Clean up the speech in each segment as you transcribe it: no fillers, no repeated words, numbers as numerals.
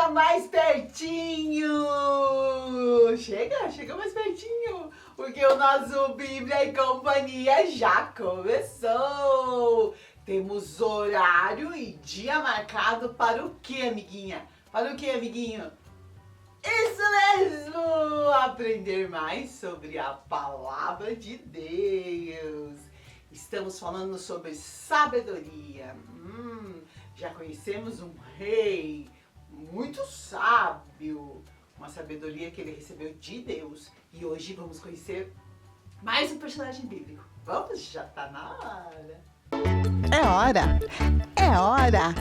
chega mais pertinho! Chega mais pertinho, porque o nosso Bíblia e Companhia já começou! Temos horário e dia marcado para o quê, amiguinha? Para o quê, amiguinho? Isso mesmo! Aprender mais sobre a Palavra de Deus! Estamos falando sobre sabedoria. Já conhecemos um rei muito sábio, uma sabedoria que ele recebeu de Deus. E hoje vamos conhecer mais um personagem bíblico. Vamos? Já tá na hora. É hora! É hora!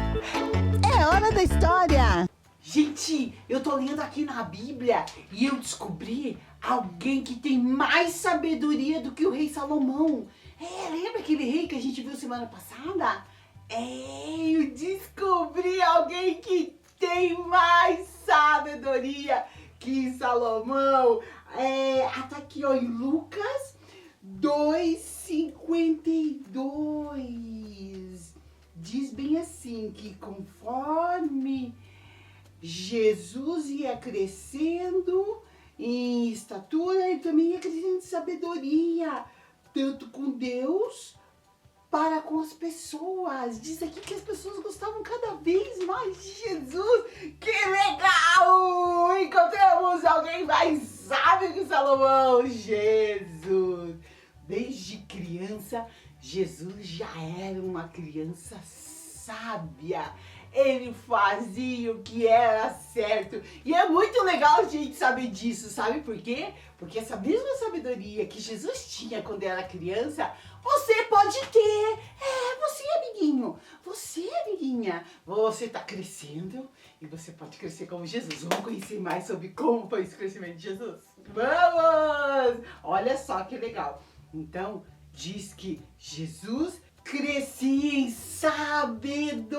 É hora da história! Gente, eu tô lendo aqui na Bíblia e eu descobri alguém que tem mais sabedoria do que o rei Salomão. Lembra aquele rei que a gente viu semana passada? Eu descobri alguém que tem mais sabedoria que Salomão. Tá aqui, ó, em Lucas 2:52. Diz bem assim, que conforme Jesus ia crescendo em estatura, ele também ia crescendo em sabedoria, tanto com Deus para com as pessoas. Diz aqui que as pessoas gostavam cada vez mais de Jesus. Que legal! Encontramos alguém mais sábio que Salomão. Jesus! Desde criança, Jesus já era uma criança sábia. Ele fazia o que era certo. E é muito legal a gente saber disso, sabe por quê? Porque essa mesma sabedoria que Jesus tinha quando era criança, você pode ter. Você, amiguinho. Você, amiguinha. Você tá crescendo e você pode crescer como Jesus. Vamos conhecer mais sobre como foi esse crescimento de Jesus? Vamos! Olha só que legal. Então, diz que Jesus crescia em sabedoria.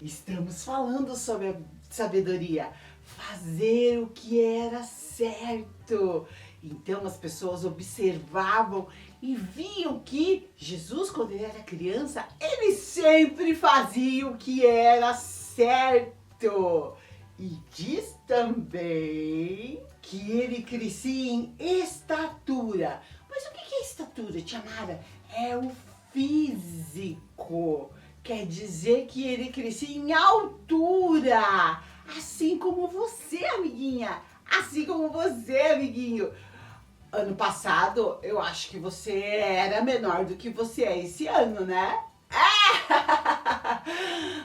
Estamos falando sobre a sabedoria. Fazer o que era certo. Então as pessoas observavam e viam que Jesus, quando ele era criança, ele sempre fazia o que era certo. E diz também que ele crescia em estatura. Mas o que é estatura, tia Mara? É o físico. Quer dizer que ele crescia em altura. Assim como você, amiguinha. Assim como você, amiguinho. Ano passado, eu acho que você era menor do que você é esse ano, né?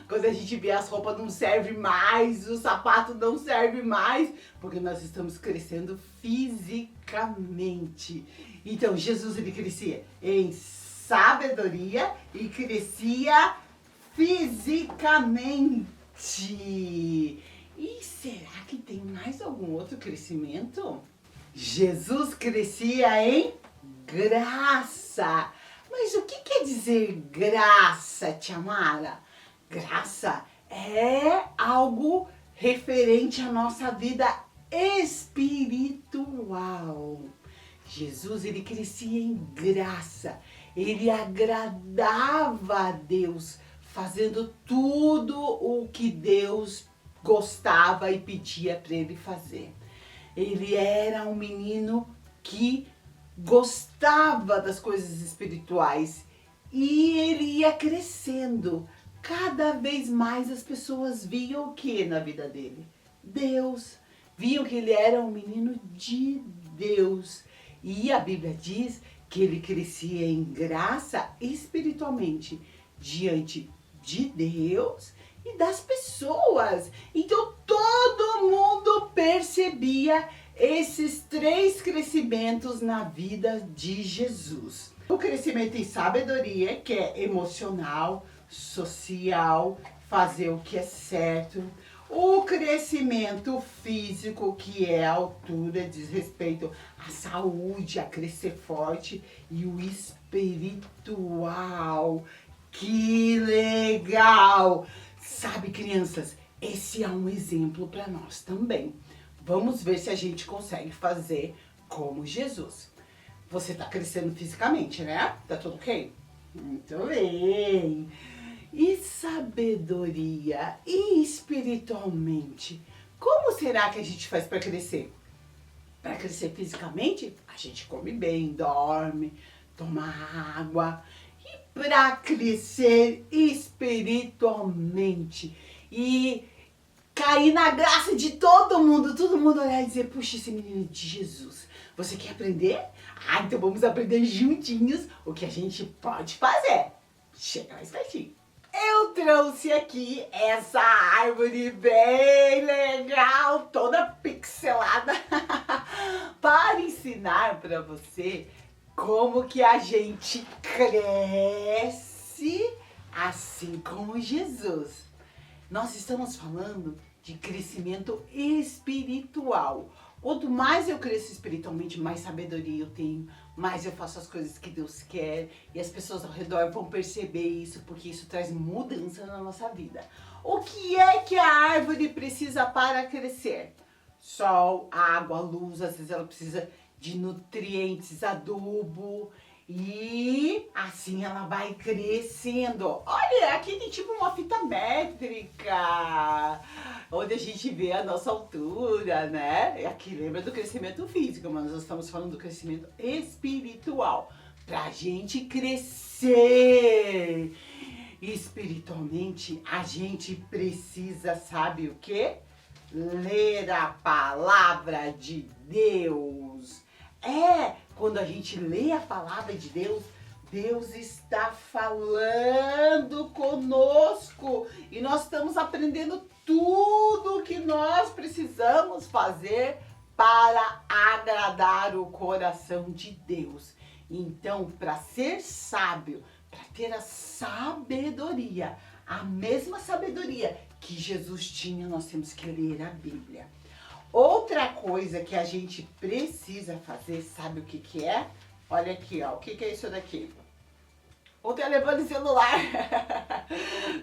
Quando a gente vê as roupas não serve mais, o sapato não serve mais, porque nós estamos crescendo fisicamente. Então, Jesus, ele crescia em sabedoria e crescia fisicamente. E será que tem mais algum outro crescimento? Jesus crescia em graça. Mas o que quer dizer graça, tia Mara? Graça é algo referente à nossa vida espiritual. Jesus, ele crescia em graça. Ele agradava a Deus, fazendo tudo o que Deus gostava e pedia para ele fazer. Ele era um menino que gostava das coisas espirituais e ele ia crescendo. Cada vez mais as pessoas viam o que na vida dele? Deus. Viam que ele era um menino de Deus. E a Bíblia diz que ele crescia em graça espiritualmente diante de Deus e das pessoas. Então todo mundo percebia esses três crescimentos na vida de Jesus. O crescimento em sabedoria, que é emocional, social, fazer o que é certo. O crescimento físico, que é a altura, diz respeito à saúde, a crescer forte. E o espiritual, que legal! Sabe, crianças, esse é um exemplo para nós também. Vamos ver se a gente consegue fazer como Jesus. Você está crescendo fisicamente, né? Tá tudo ok? Muito bem. e sabedoria e espiritualmente. Como será que a gente faz para crescer? Para crescer fisicamente, a gente come bem, dorme, toma água. E para crescer espiritualmente e cair na graça de todo mundo olhar e dizer, puxa, esse menino é de Jesus. Você quer aprender? Ah, então vamos aprender juntinhos o que a gente pode fazer. Chega mais pertinho. Eu trouxe aqui essa árvore bem legal, toda pixelada, para ensinar para você como que a gente cresce assim como Jesus. Nós estamos falando de crescimento espiritual. Quanto mais eu cresço espiritualmente, mais sabedoria eu tenho, mais eu faço as coisas que Deus quer e as pessoas ao redor vão perceber isso, porque isso traz mudança na nossa vida. O que é que a árvore precisa para crescer? Sol, água, luz, às vezes ela precisa de nutrientes, adubo, e assim ela vai crescendo. Olha, aqui tem tipo uma fita métrica, onde a gente vê a nossa altura, né? Aqui lembra do crescimento físico, mas nós estamos falando do crescimento espiritual. Pra gente crescer espiritualmente, a gente precisa, sabe o quê? Ler a palavra de Deus. Quando a gente lê a palavra de Deus, Deus está falando conosco e nós estamos aprendendo tudo o que nós precisamos fazer para agradar o coração de Deus. Então, para ser sábio, para ter a sabedoria, a mesma sabedoria que Jesus tinha, nós temos que ler a Bíblia. Outra coisa que a gente precisa fazer, sabe o que que é? Olha aqui, ó, o que que é isso daqui? O telefone celular.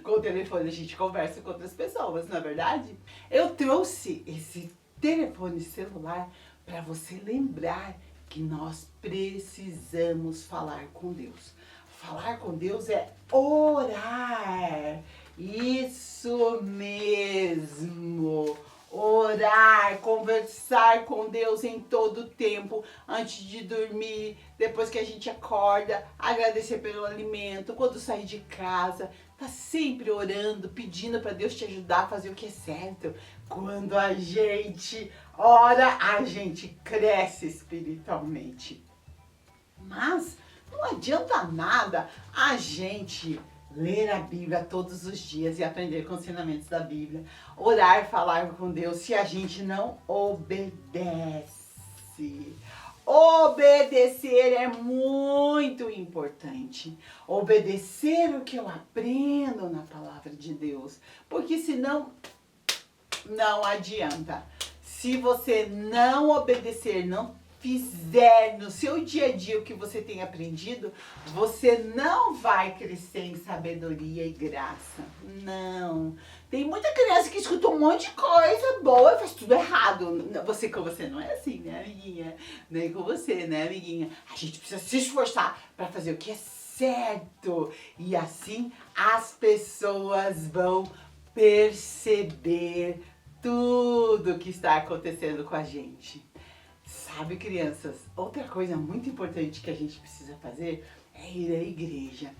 Com o telefone a gente conversa com outras pessoas, não é verdade? Eu trouxe esse telefone celular para você lembrar que nós precisamos falar com Deus. Falar com Deus é orar. Isso mesmo. Orar, conversar com Deus em todo tempo, antes de dormir, depois que a gente acorda, agradecer pelo alimento, quando sair de casa, tá sempre orando, pedindo para Deus te ajudar a fazer o que é certo. Quando a gente ora, a gente cresce espiritualmente. Mas não adianta nada a gente ler a Bíblia todos os dias e aprender com os ensinamentos da Bíblia, orar, falar com Deus, se a gente não obedece. Obedecer é muito importante. Obedecer o que eu aprendo na palavra de Deus, porque senão não adianta. Se você não obedecer, não fizer no seu dia a dia o que você tem aprendido, você não vai crescer em sabedoria e graça. Não. Tem muita criança que escuta um monte de coisa boa e faz tudo errado. Você com você não é assim, né, amiguinha? Nem com você, né, amiguinha? A gente precisa se esforçar para fazer o que é certo. E assim as pessoas vão perceber tudo que está acontecendo com a gente. Sabe, crianças, outra coisa muito importante que a gente precisa fazer é ir à igreja.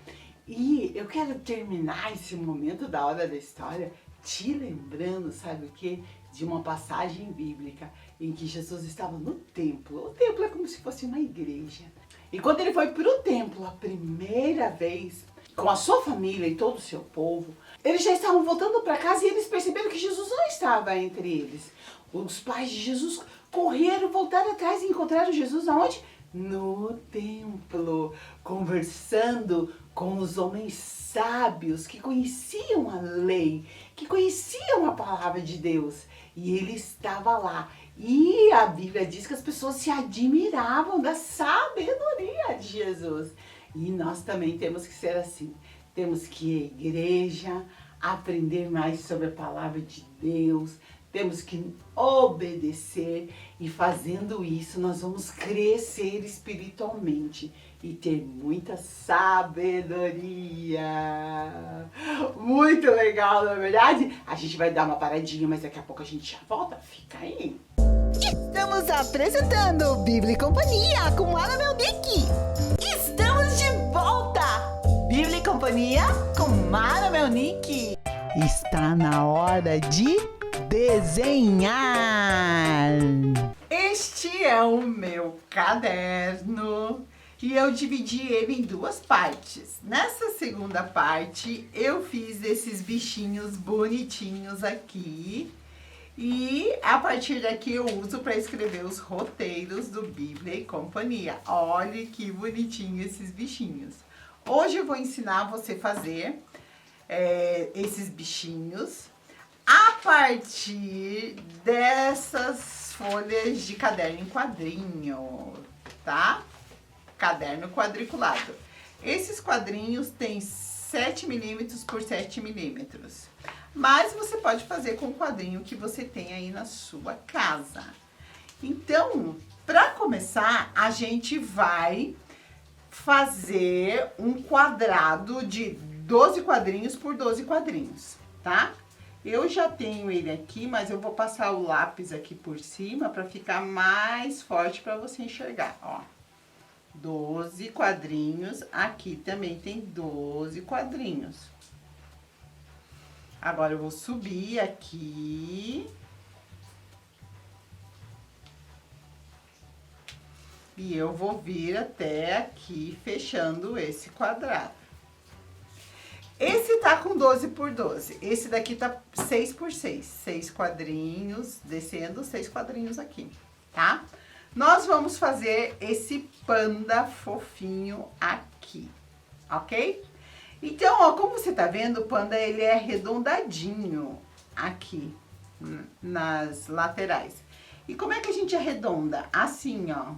E eu quero terminar esse momento da hora da história te lembrando, sabe o quê? De uma passagem bíblica em que Jesus estava no templo. O templo é como se fosse uma igreja. E quando ele foi para o templo a primeira vez, com a sua família e todo o seu povo, eles já estavam voltando para casa e eles perceberam que Jesus não estava entre eles. Os pais de Jesus correram, voltaram atrás e encontraram Jesus aonde? No templo, conversando com os homens sábios que conheciam a lei, que conheciam a palavra de Deus. E ele estava lá. E a Bíblia diz que as pessoas se admiravam da sabedoria de Jesus. E nós também temos que ser assim. Temos que ir à igreja, aprender mais sobre a palavra de Deus, temos que obedecer e fazendo isso nós vamos crescer espiritualmente e ter muita sabedoria. Muito legal, não é verdade? A gente vai dar uma paradinha, mas daqui a pouco a gente já volta. Fica aí. Estamos apresentando Bíblia e Companhia com Mara Melnick. Estamos de volta! Bíblia e Companhia com Mara Melnick. Está na hora de desenhar. Este é o meu caderno e eu dividi ele em duas partes. Nessa segunda parte eu fiz esses bichinhos bonitinhos aqui. E a partir daqui eu uso para escrever os roteiros do Bíblia e Companhia. Olha que bonitinho esses bichinhos. Hoje eu vou ensinar você a fazer esses bichinhos a partir dessas folhas de caderno em quadrinho, tá? Caderno quadriculado. Esses quadrinhos têm 7 milímetros por 7 milímetros. Mas você pode fazer com o quadrinho que você tem aí na sua casa. Então, para começar, a gente vai fazer um quadrado de 12 quadrinhos por 12 quadrinhos, tá? Eu já tenho ele aqui, mas eu vou passar o lápis aqui por cima para ficar mais forte para você enxergar, ó. 12 quadrinhos, aqui também tem 12 quadrinhos. Agora eu vou subir aqui. E eu vou vir até aqui, fechando esse quadrado. Esse tá com 12 por 12. Esse daqui tá 6 por 6. 6 quadrinhos, descendo 6 quadrinhos aqui, tá? Nós vamos fazer esse panda fofinho aqui, ok? Então, ó, como você tá vendo, o panda, ele é arredondadinho aqui, nas laterais. E como é que a gente arredonda? Assim, ó.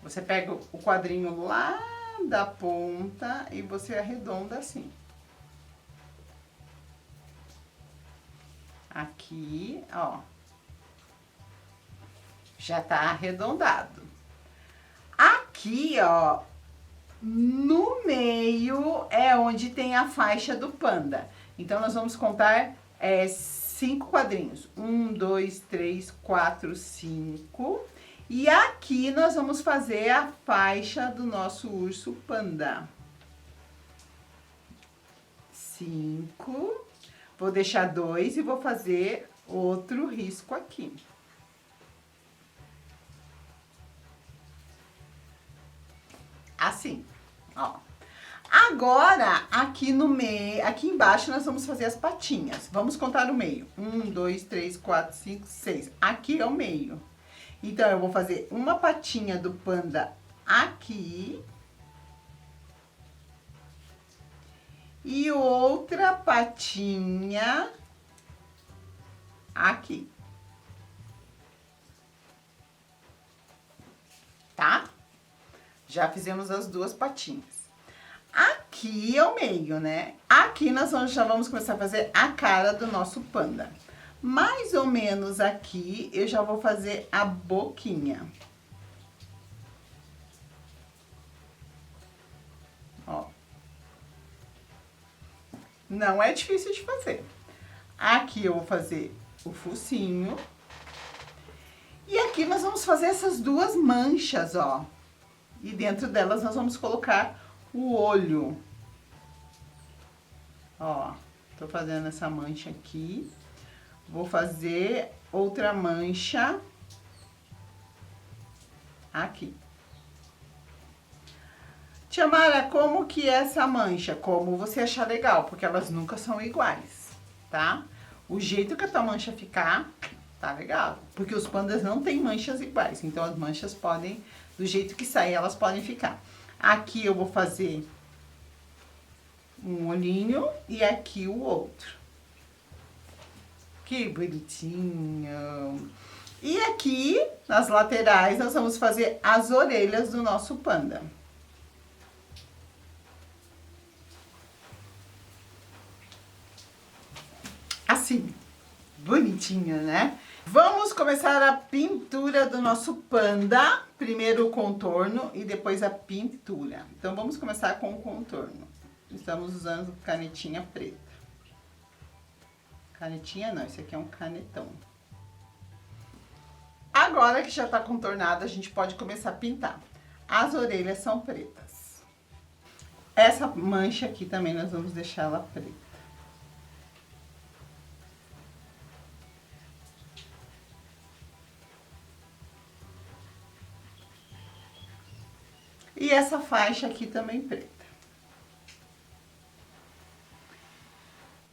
Você pega o quadrinho lá da ponta e você arredonda assim. Aqui, ó. Já tá arredondado. Aqui, ó, no meio é onde tem a faixa do panda. Então, nós vamos contar 5 quadrinhos. 1, 2, 3, 4, 5. E aqui nós vamos fazer a faixa do nosso urso panda. 5. Vou deixar 2 e vou fazer outro risco aqui. Assim, ó. Agora, aqui no meio, aqui embaixo nós vamos fazer as patinhas. Vamos contar o meio. 1, 2, 3, 4, 5, 6. Aqui é o meio. Então, eu vou fazer uma patinha do panda aqui. E outra patinha aqui. Tá? Já fizemos as duas patinhas. Aqui é o meio, né? Aqui nós já vamos começar a fazer a cara do nosso panda. Mais ou menos aqui, eu já vou fazer a boquinha. Ó. Não é difícil de fazer. Aqui eu vou fazer o focinho. E aqui nós vamos fazer essas duas manchas, ó. E dentro delas nós vamos colocar o olho. Ó, tô fazendo essa mancha aqui. Vou fazer outra mancha aqui. Tia Mara, como que é essa mancha? Como você achar legal, porque elas nunca são iguais, tá? O jeito que a tua mancha ficar, tá legal. Porque os pandas não têm manchas iguais, então as manchas podem, do jeito que sair, elas podem ficar. Aqui eu vou fazer um olhinho e aqui o outro. Que bonitinho! E aqui, nas laterais, nós vamos fazer as orelhas do nosso panda. assim, bonitinho, né? Vamos começar a pintura do nosso panda. Primeiro o contorno e depois a pintura. Então, vamos começar com o contorno. Estamos usando canetinha preta. Canetinha não, esse aqui é um canetão. Agora que já tá contornado, a gente pode começar a pintar. As orelhas são pretas. Essa mancha aqui também nós vamos deixar ela preta. E essa faixa aqui também preta.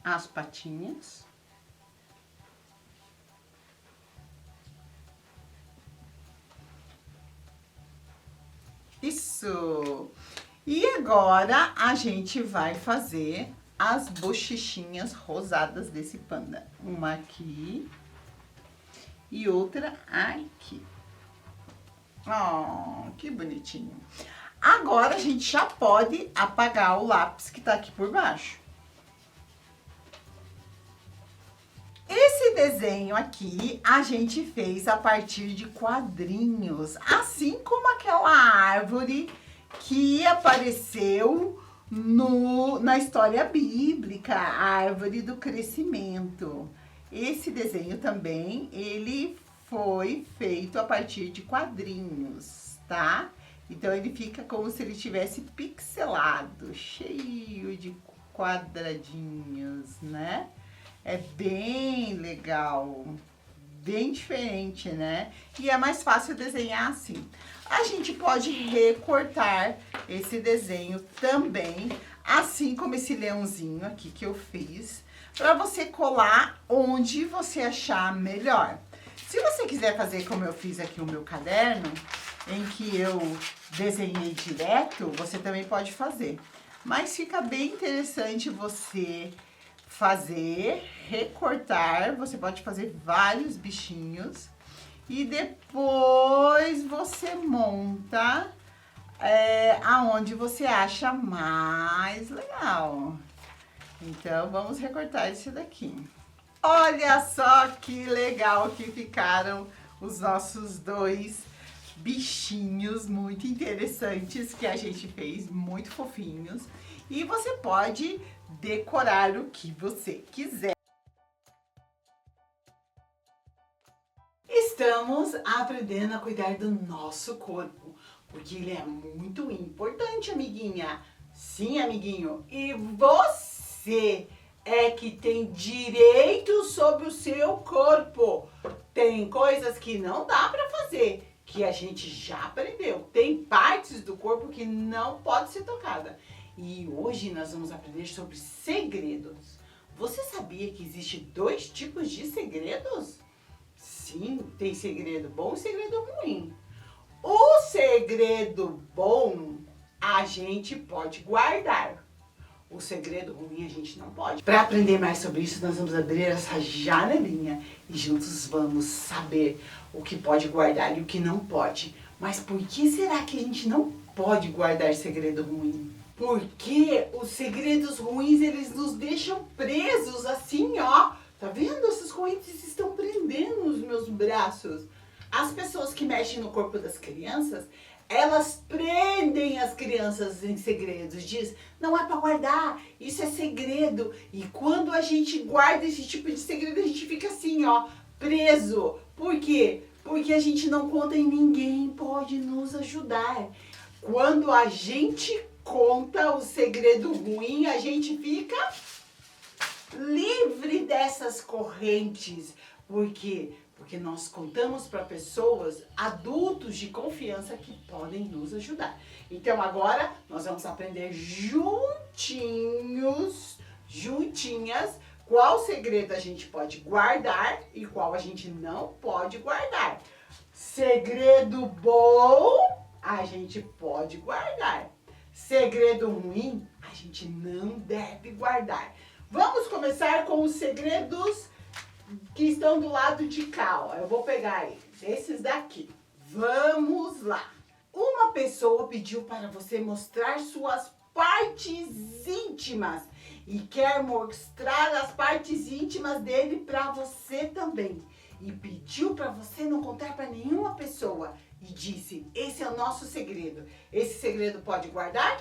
As patinhas. Isso! E agora a gente vai fazer as bochechinhas rosadas desse panda. Uma aqui e outra aqui. Oh, que bonitinho! Agora a gente já pode apagar o lápis que tá aqui por baixo. Esse desenho aqui a gente fez a partir de quadrinhos, assim como aquela árvore que apareceu na história bíblica, a árvore do crescimento. Esse desenho também, ele foi feito a partir de quadrinhos, tá? Então, ele fica como se ele tivesse pixelado, cheio de quadradinhos, né? É bem legal, bem diferente, né? E é mais fácil desenhar assim. A gente pode recortar esse desenho também, assim como esse leãozinho aqui que eu fiz, para você colar onde você achar melhor. Se você quiser fazer como eu fiz aqui o meu caderno, em que eu desenhei direto, você também pode fazer. Mas fica bem interessante você fazer, recortar, você pode fazer vários bichinhos e depois você monta aonde você acha mais legal. Então, vamos recortar esse daqui. Olha só que legal que ficaram os nossos dois bichinhos muito interessantes que a gente fez, muito fofinhos. E você pode decorar o que você quiser. Estamos aprendendo a cuidar do nosso corpo, porque ele é muito importante, amiguinha. Sim, amiguinho. E você é que tem direito sobre o seu corpo. Tem coisas que não dá para fazer, que a gente já aprendeu. Tem partes do corpo que não pode ser tocada. E hoje nós vamos aprender sobre segredos. Você sabia que existe 2 tipos de segredos? Sim, tem segredo bom e segredo ruim. O segredo bom a gente pode guardar. O segredo ruim a gente não pode. Para aprender mais sobre isso, nós vamos abrir essa janelinha e juntos vamos saber o que pode guardar e o que não pode. Mas por que será que a gente não pode guardar segredo ruim? Porque os segredos ruins, eles nos deixam presos assim, ó. Tá vendo? Essas correntes estão prendendo os meus braços. As pessoas que mexem no corpo das crianças, elas prendem as crianças em segredos. Diz, não é para guardar, isso é segredo. E quando a gente guarda esse tipo de segredo, a gente fica assim, ó, preso. Por quê? Porque a gente não conta e ninguém pode nos ajudar. Quando a gente conta o segredo ruim, a gente fica livre dessas correntes. Por quê? Porque nós contamos para pessoas, adultos de confiança que podem nos ajudar. Então agora nós vamos aprender juntinhas, qual segredo a gente pode guardar e qual a gente não pode guardar. Segredo bom, a gente pode guardar. Segredo ruim, a gente não deve guardar. Vamos começar com os segredos que estão do lado de cá, ó. Eu vou pegar esses daqui. Vamos lá. Uma pessoa pediu para você mostrar suas partes íntimas e quer mostrar as partes íntimas dele para você também. E pediu para você não contar para nenhuma pessoa. E disse, esse é o nosso segredo. Esse segredo pode guardar?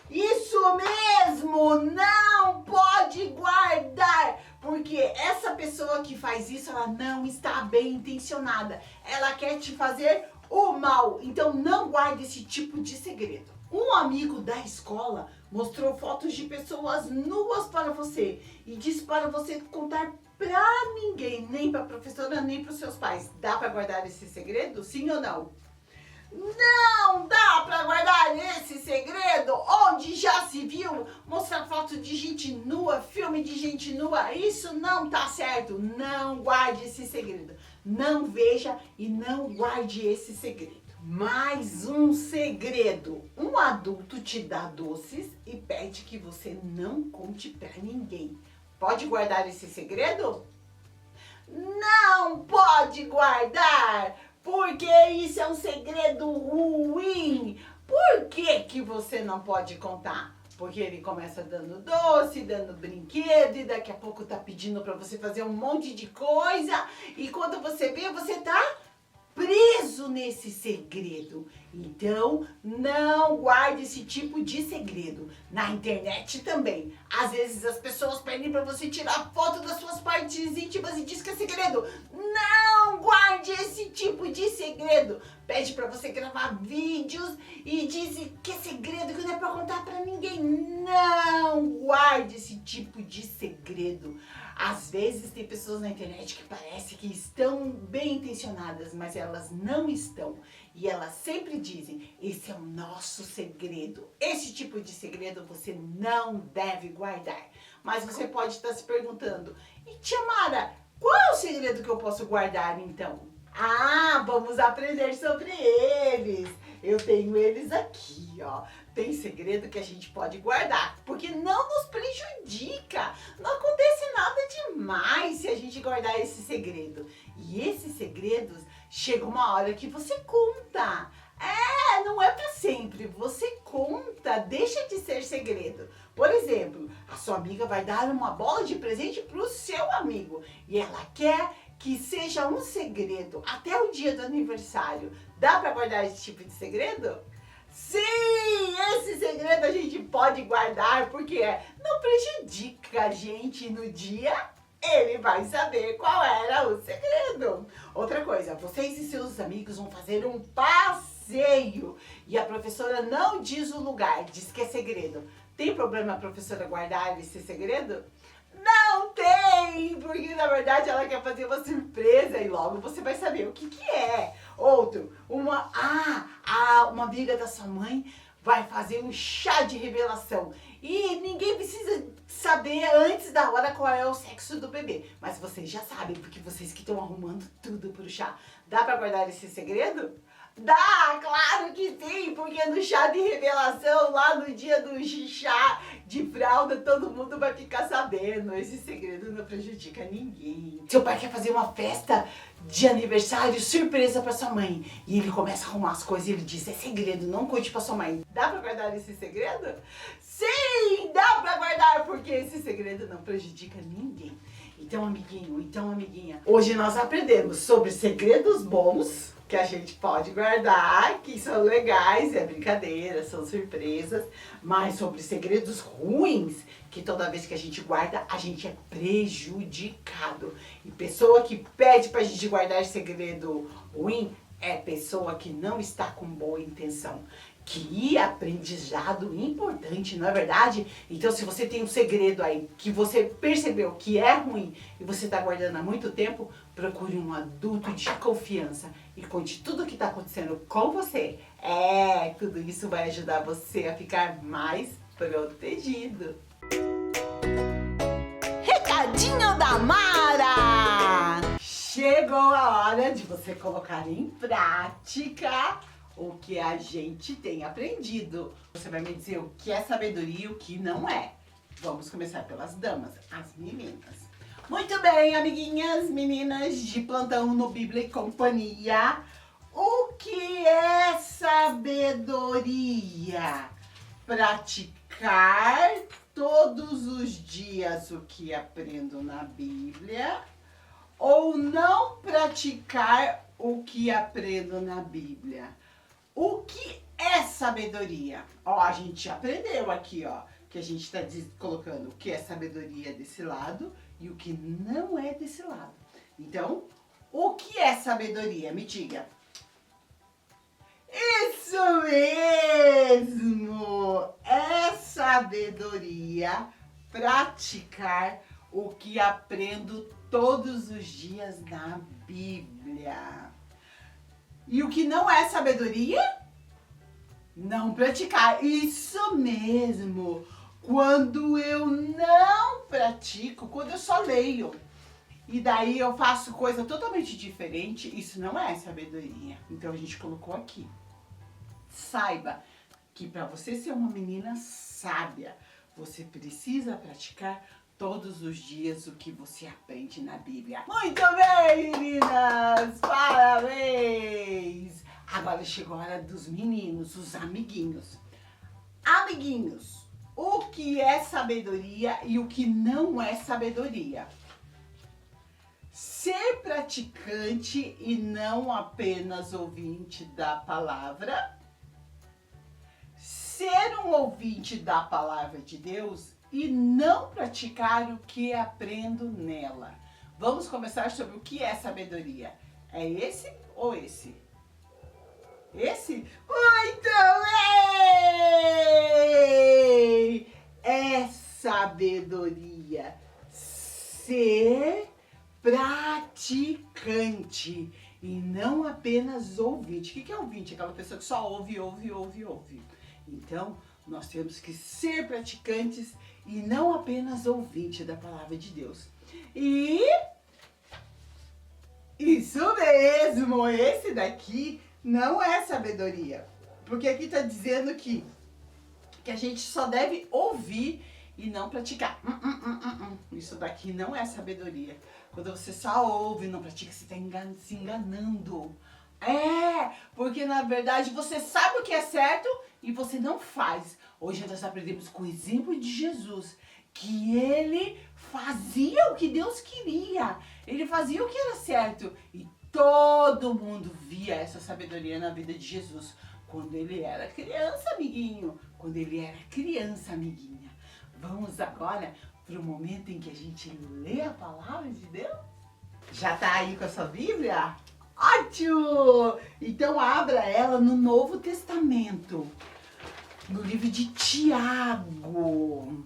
Isso mesmo, não pode guardar, porque essa pessoa que faz isso, ela não está bem intencionada. Ela quer te fazer o mal, então não guarde esse tipo de segredo. Um amigo da escola mostrou fotos de pessoas nuas para você e disse para você contar pra ninguém, nem pra professora, nem pros seus pais. Dá para guardar esse segredo, sim ou não? Não dá pra guardar esse segredo, onde já se viu mostrar foto de gente nua, filme de gente nua. Isso não tá certo. Não guarde esse segredo. Não veja e não guarde esse segredo. Mais um segredo. Um adulto te dá doces e pede que você não conte pra ninguém. Pode guardar esse segredo? Não pode guardar! Porque isso é um segredo ruim. Por que você não pode contar? Porque ele começa dando doce, dando brinquedo e daqui a pouco tá pedindo para você fazer um monte de coisa. E quando você vê, você tá preso nesse segredo. Então, não guarde esse tipo de segredo. Na internet também. Às vezes as pessoas pedem para você tirar foto das suas partes íntimas e diz que é segredo. Não guarde esse tipo de segredo. Pede para você gravar vídeos e diz que é segredo, que não é para contar para ninguém. Não guarde esse tipo de segredo. Às vezes tem pessoas na internet que parece que estão bem intencionadas, mas elas não estão. E elas sempre dizem, esse é o nosso segredo. Esse tipo de segredo você não deve guardar. Mas você pode estar se perguntando, e tia Mara, qual é o segredo que eu posso guardar então? Ah, vamos aprender sobre eles. Eu tenho eles aqui, ó. Tem segredo que a gente pode guardar, porque não nos prejudica. Não acontece nada demais se a gente guardar esse segredo. E esses segredos, chega uma hora que você conta. Não é para sempre. Você conta, deixa de ser segredo. Por exemplo, a sua amiga vai dar uma bola de presente pro seu amigo e ela quer que seja um segredo até o dia do aniversário. Dá para guardar esse tipo de segredo? Sim, esse segredo a gente pode guardar porque não prejudica a gente no dia. Ele vai saber qual era o segredo. Outra coisa, vocês e seus amigos vão fazer um passeio e a professora não diz o lugar, diz que é segredo. Tem problema a professora guardar esse segredo? Não tem, porque na verdade ela quer fazer uma surpresa e logo você vai saber o que é. Outro, uma amiga da sua mãe vai fazer um chá de revelação e ninguém precisa saber antes da hora qual é o sexo do bebê. Mas vocês já sabem, porque vocês que estão arrumando tudo pro chá. Dá pra guardar esse segredo? Dá, claro que sim, porque no chá de revelação, lá no dia do chá de fralda, todo mundo vai ficar sabendo. Esse segredo não prejudica ninguém. Seu pai quer fazer uma festa de aniversário surpresa pra sua mãe. E ele começa a arrumar as coisas e ele diz, é segredo, não conte pra sua mãe. Dá pra guardar esse segredo? Sim, dá pra guardar, porque esse segredo não prejudica ninguém. Então, amiguinho, então, amiguinha, hoje nós aprendemos sobre segredos bons que a gente pode guardar, que são legais, é brincadeira, são surpresas, mas sobre segredos ruins, que toda vez que a gente guarda, a gente é prejudicado. E pessoa que pede pra gente guardar segredo ruim é pessoa que não está com boa intenção. Que aprendizado importante, não é verdade? Então, se você tem um segredo aí que você percebeu que é ruim e você está guardando há muito tempo, procure um adulto de confiança e conte tudo o que está acontecendo com você. Tudo isso vai ajudar você a ficar mais protegido. Recadinho da Mara! Chegou a hora de você colocar em prática o que a gente tem aprendido. Você vai me dizer o que é sabedoria e o que não é. Vamos começar pelas damas, as meninas. Muito bem, amiguinhas, meninas de plantão no Bíblia e Companhia. O que é sabedoria? Praticar praticar todos os dias o que aprendo na Bíblia ou não praticar o que aprendo na Bíblia? O que é sabedoria? Ó, a gente aprendeu aqui, ó, que a gente está colocando o que é sabedoria desse lado e o que não é desse lado. Então, o que é sabedoria? Me diga. Isso mesmo! É sabedoria praticar o que aprendo todos os dias na Bíblia. E o que não é sabedoria? Não praticar. Isso mesmo! Quando eu não pratico, quando eu só leio, e daí eu faço coisa totalmente diferente, isso não é sabedoria. Então a gente colocou aqui. Saiba que para você ser uma menina sábia, você precisa praticar todos os dias o que você aprende na Bíblia. Muito bem, meninas! Parabéns! Agora chegou a hora dos meninos, os amiguinhos. Amiguinhos, o que é sabedoria e o que não é sabedoria? Ser praticante e não apenas ouvinte da palavra. Ser um ouvinte da palavra de Deus e não praticar o que aprendo nela. Vamos começar sobre o que é sabedoria. É esse ou esse? Esse? Muito bem! É sabedoria. Ser praticante e não apenas ouvinte. O que é ouvinte? Aquela pessoa que só ouve. Então, nós temos que ser praticantes e não apenas ouvinte da palavra de Deus. E isso mesmo, esse daqui não é sabedoria. Porque aqui está dizendo que a gente só deve ouvir e não praticar. Isso daqui não é sabedoria. Quando você só ouve e não pratica, você está se enganando. É, porque na verdade você sabe o que é certo e você não faz. Hoje nós aprendemos com o exemplo de Jesus, que ele fazia o que Deus queria. Ele fazia o que era certo. E todo mundo via essa sabedoria na vida de Jesus. Quando ele era criança, amiguinho. Quando ele era criança, amiguinha. Vamos agora para o momento em que a gente lê a palavra de Deus? Já tá aí com a sua Bíblia? Ótimo! Então abra ela no Novo Testamento, no livro de Tiago.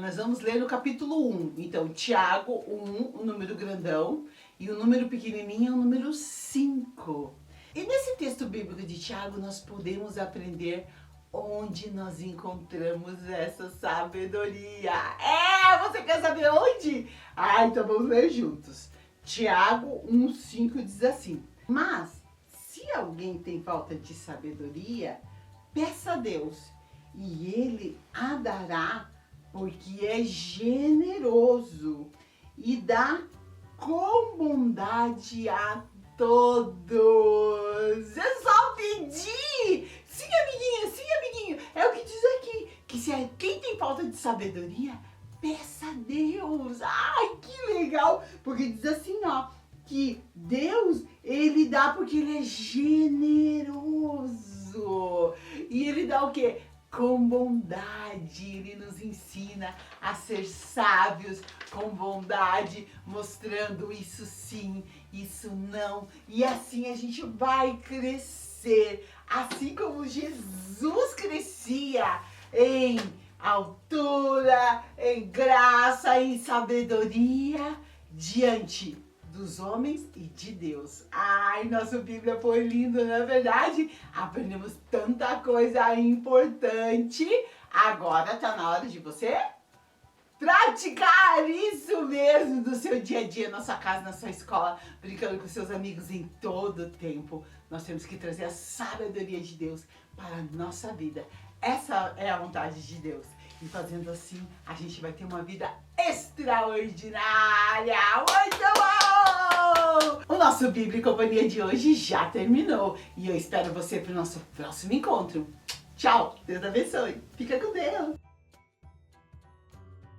Nós vamos ler no capítulo 1. Então, Tiago 1, o número grandão, e o número pequenininho é o número 5. E nesse texto bíblico de Tiago, nós podemos aprender onde nós encontramos essa sabedoria. Você quer saber onde? Então vamos ler juntos. Tiago 1,5 diz assim: mas se alguém tem falta de sabedoria, peça a Deus, e Ele a dará, porque é generoso e dá com bondade a todos. É só pedir! Sim, amiguinho, é o que diz aqui, que se quem tem falta de sabedoria, peça a Deus. Ai, que legal! Porque diz assim, ó, que Deus, ele dá porque ele é generoso. E ele dá o quê? Com bondade. Ele nos ensina a ser sábios com bondade, mostrando isso sim, isso não. E assim a gente vai crescer, assim como Jesus crescia em altura, em graça, em sabedoria, diante dos homens e de Deus. Ai, nossa Bíblia foi linda, não é verdade? Aprendemos tanta coisa importante. Agora tá na hora de você praticar isso mesmo no seu dia a dia, na sua casa, na sua escola, brincando com seus amigos em todo o tempo. Nós temos que trazer a sabedoria de Deus para a nossa vida. Essa é a vontade de Deus. E fazendo assim, a gente vai ter uma vida extraordinária. Muito bom! O nosso Bíblia e Companhia de hoje já terminou. E eu espero você para o nosso próximo encontro. Tchau! Deus abençoe. Fica com Deus.